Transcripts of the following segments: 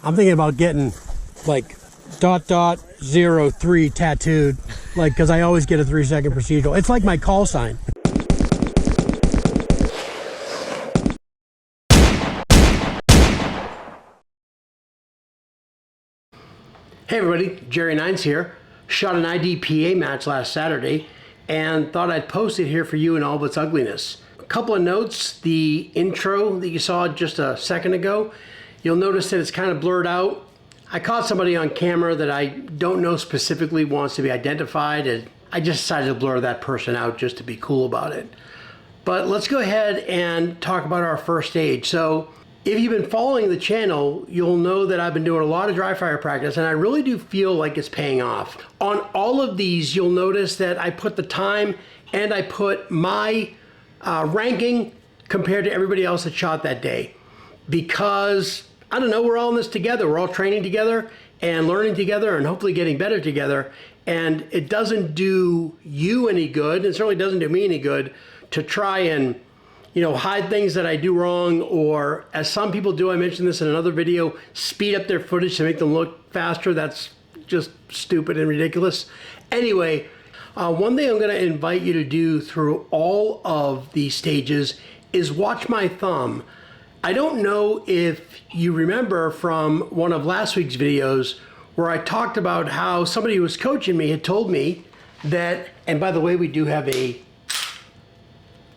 I'm thinking about getting like .03 tattooed, like, because I always get a 3-second procedural. It's like my call sign. Hey everybody, Jerry Nines here. Shot an IDPA match last Saturday and thought I'd post it here for you in all of its ugliness. A couple of notes: the intro that you saw just a second ago, you'll notice that it's kind of blurred out. I caught somebody on camera that I don't know specifically wants to be identified, and I just decided to blur that person out just to be cool about it. But let's go ahead and talk about our first stage. So if you've been following the channel, you'll know that I've been doing a lot of dry fire practice, and I really do feel like it's paying off. On all of these, you'll notice that I put the time and I put my ranking compared to everybody else that shot that day. Because, I don't know, we're all in this together. We're all training together and learning together and hopefully getting better together. And it doesn't do you any good, and certainly doesn't do me any good, to try and hide things that I do wrong, or as some people do, I mentioned this in another video, speed up their footage to make them look faster. That's just stupid and ridiculous. Anyway, one thing I'm going to invite you to do through all of these stages is watch my thumb. I don't know if you remember from one of last week's videos where I talked about how somebody who was coaching me had told me that, and by the way, we do have a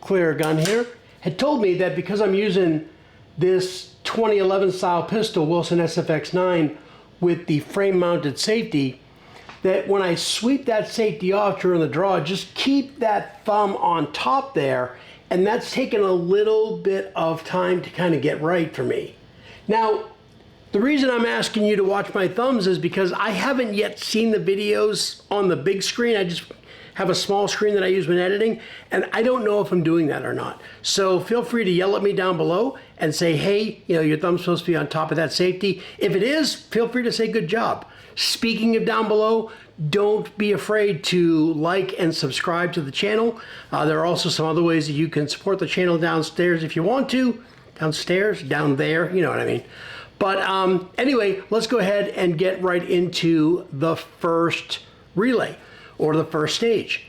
clear gun here, had told me that because I'm using this 2011 style pistol, Wilson SFX9, with the frame mounted safety, that when I sweep that safety off during the draw, just keep that thumb on top there, and that's taken a little bit of time to kind of get right for me. Now, the reason I'm asking you to watch my thumbs is because I haven't yet seen the videos on the big screen. I just have a small screen that I use when editing, and I don't know if I'm doing that or not. So feel free to yell at me down below and say, hey, your thumb's supposed to be on top of that safety. If it is, feel free to say good job. Speaking of down below, don't be afraid to like and subscribe to the channel. There are also some other ways that you can support the channel downstairs if you want to. Downstairs, down there, you know what I mean. But anyway, let's go ahead and get right into the first relay, or the first stage.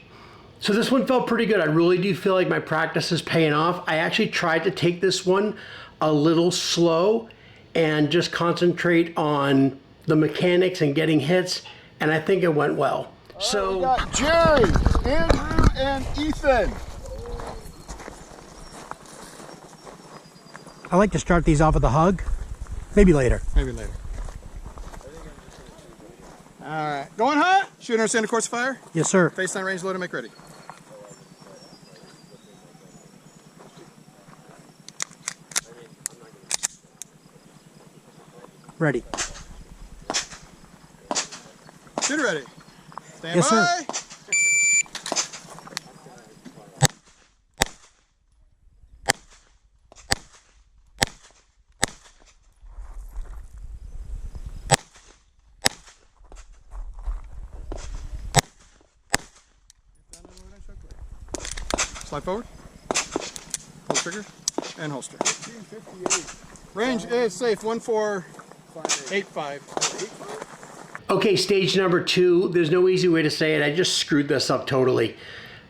So this one felt pretty good. I really do feel like my practice is paying off. I actually tried to take this one a little slow and just concentrate on the mechanics and getting hits, and I think it went well. So we got Jerry, Andrew, and Ethan. I like to start these off with a hug. Maybe later. Maybe later. All right, going hot. Shoot, understand the course of fire? Yes, sir. Face down, range, load, and make ready. Ready. Shoot ready. Stand yes, by. Sir. Slide forward. Pull the trigger and holster. Range is safe. 1485. Okay, stage number 2. There's no easy way to say it. I just screwed this up totally.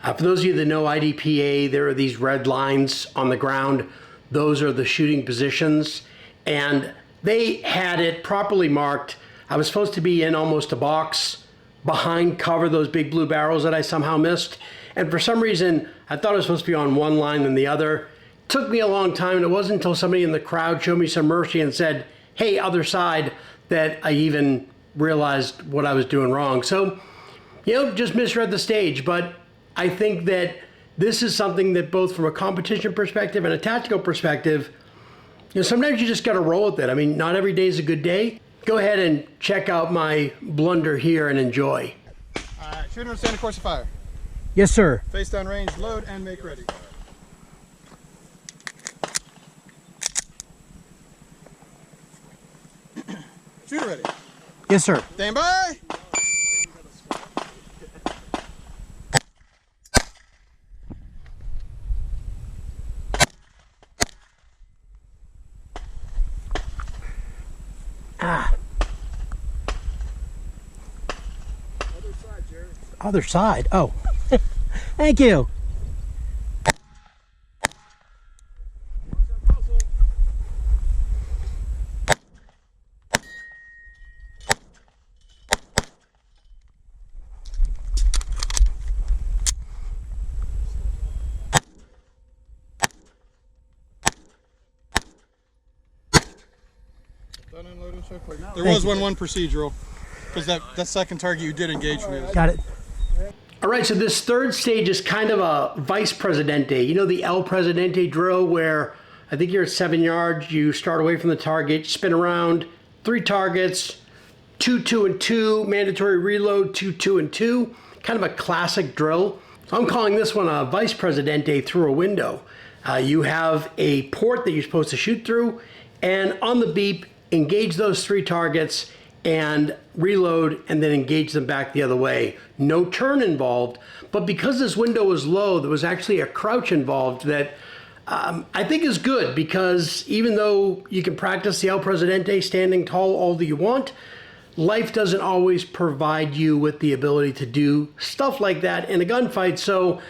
For those of you that know IDPA, there are these red lines on the ground. Those are the shooting positions, and they had it properly marked. I was supposed to be in almost a box behind cover, those big blue barrels that I somehow missed. And for some reason, I thought I was supposed to be on one line than the other. It took me a long time, and it wasn't until somebody in the crowd showed me some mercy and said, hey, other side, that I even realized what I was doing wrong. So, just misread the stage. But I think that this is something that both from a competition perspective and a tactical perspective, sometimes you just got to roll with it. I mean, not every day is a good day. Go ahead and check out my blunder here and enjoy. All right, shoot, understand the course of fire. Yes, sir. Face down, range, load, and make ready. Shoot ready. Yes, sir. Stand by. Ah. Other side. Oh, thank you. Done unloading so quick. There was one procedural, because that second target you did engage with. Got it. All right, so this third stage is kind of a vice presidente. You know the El Presidente drill where I think you're at 7 yards, you start away from the target, spin around, 3 targets, 2, 2, and 2, mandatory reload, 2, 2, and 2. Kind of a classic drill. So I'm calling this one a vice presidente through a window. You have a port that you're supposed to shoot through, and on the beep, engage those 3 targets and reload, and then engage them back the other way. No turn involved, but because this window was low, there was actually a crouch involved that I think is good, because even though you can practice the El Presidente standing tall all that you want, life doesn't always provide you with the ability to do stuff like that in a gunfight. So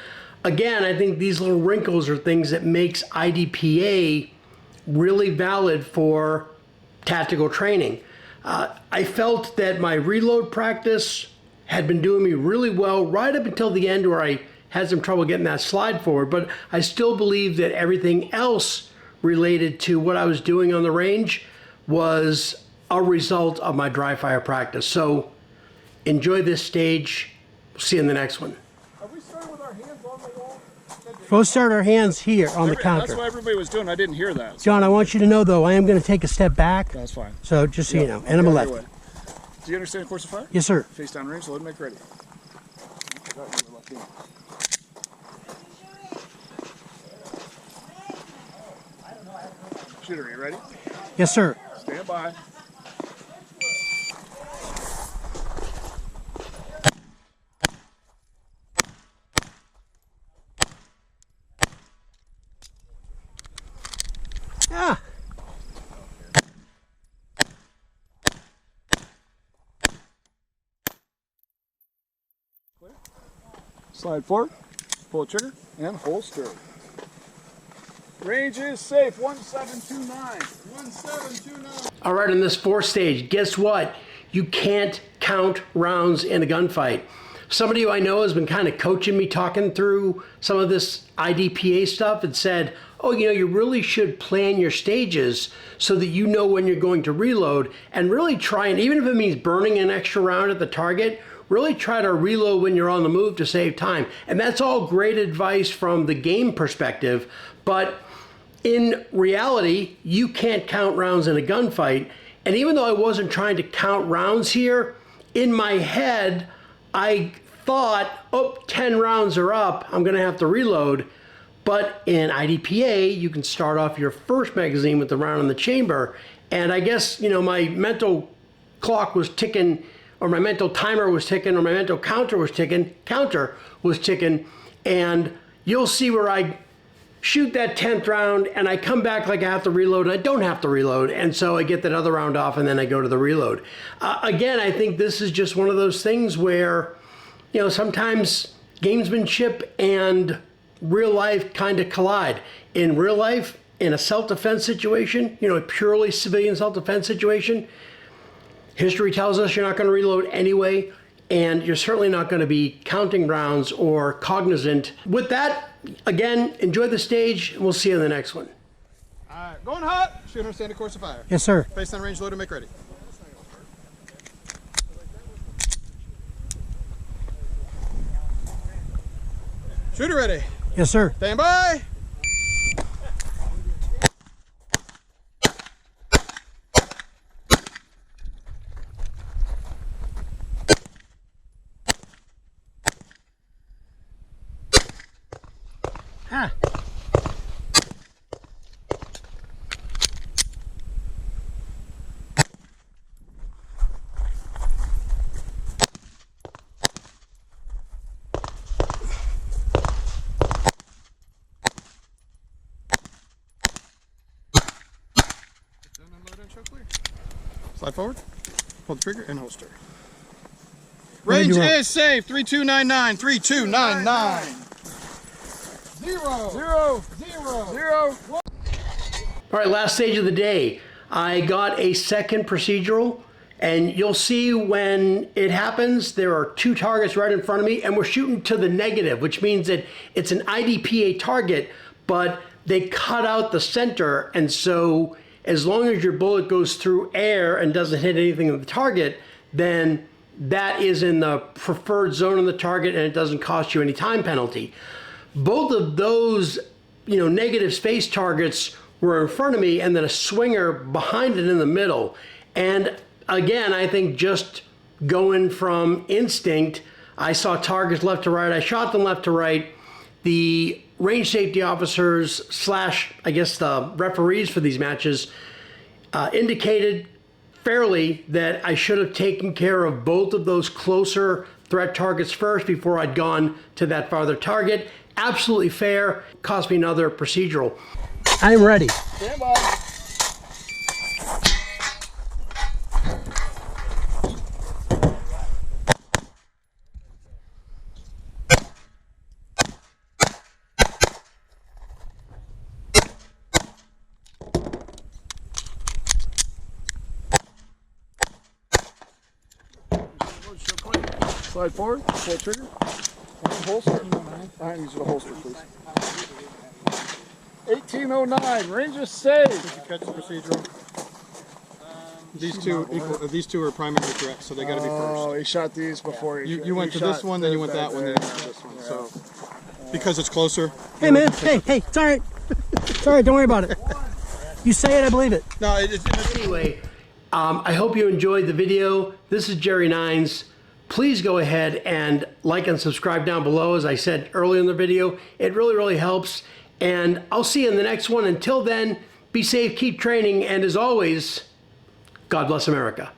again, I think these little wrinkles are things that makes IDPA really valid for tactical training. I felt that my reload practice had been doing me really well right up until the end, where I had some trouble getting that slide forward, but I still believe that everything else related to what I was doing on the range was a result of my dry fire practice. So enjoy this stage. We'll see you in the next one. Are we starting with our hands on the wall? We'll start our hands here on the counter. That's what everybody was doing. I didn't hear that. John, I want you to know, though, I am going to take a step back. That's fine. So just so you know, and I'm a lefty. Do you understand the course of fire? Yes, sir. Face down range, load and make ready. Shooter, are you ready? Yes, sir. Stand by. Ah. Slide forward, pull the trigger, and holster. Range is safe, 1729. 1729. All right, in this fourth stage, guess what? You can't count rounds in a gunfight. Somebody who I know has been kind of coaching me, talking through some of this IDPA stuff, and said, oh, you know, you really should plan your stages so that you know when you're going to reload, and really try, and even if it means burning an extra round at the target, really try to reload when you're on the move to save time. And that's all great advice from the game perspective, but in reality, you can't count rounds in a gunfight. And even though I wasn't trying to count rounds here, in my head, I thought, oh, 10 rounds are up, I'm gonna have to reload. But in IDPA, you can start off your first magazine with the round in the chamber. And I guess, you know, my mental clock was ticking, or my mental timer was ticking, or my mental counter was ticking, and you'll see where I shoot that 10th round and I come back like I have to reload, and I don't have to reload, and so I get that other round off and then I go to the reload. Again, I think this is just one of those things where, you know, sometimes gamesmanship and real life kind of collide. In real life, in a self-defense situation, you know, a purely civilian self-defense situation, history tells us you're not going to reload anyway, and you're certainly not going to be counting rounds or cognizant. With that, again, enjoy the stage, and we'll see you in the next one. All right, going hot. Shoot, understand the course of fire. Yes, sir. Face down range, load and make ready. Shooter ready. Yes, sir. Stand by. Ah. Slide forward, pull the trigger, and holster. Range is safe. 3299. 3299. 0 0 0 0 1. All right, last stage of the day. I got a second procedural, and you'll see when it happens, there are two targets right in front of me, and we're shooting to the negative, which means that it's an IDPA target, but they cut out the center, and so as long as your bullet goes through air and doesn't hit anything of the target, then that is in the preferred zone of the target, and it doesn't cost you any time penalty. Both of those, negative space targets were in front of me, and then a swinger behind it in the middle. And again, I think just going from instinct, I saw targets left to right. I shot them left to right. The range safety officers / I guess the referees for these matches indicated fairly that I should have taken care of both of those closer threat targets first before I'd gone to that farther target. Absolutely fair. Cost me another procedural. I'm ready. Stand by. Slide forward, pull trigger, and holster. I use the holster, please. 1809, range is safe. Did you catch the procedural? These two are primary threats, so they got to be first. Oh, he shot these before you went to this one, then you went that one, then you went to this one. So because it's closer. Hey man, hey, it's all right. It's all right, don't worry about it. You say it, I believe it. No, anyway, I hope you enjoyed the video. This is Jerry Nines. Please go ahead and like and subscribe down below. As I said earlier in the video, it really, really helps. And I'll see you in the next one. Until then, be safe, keep training, and as always, God bless America.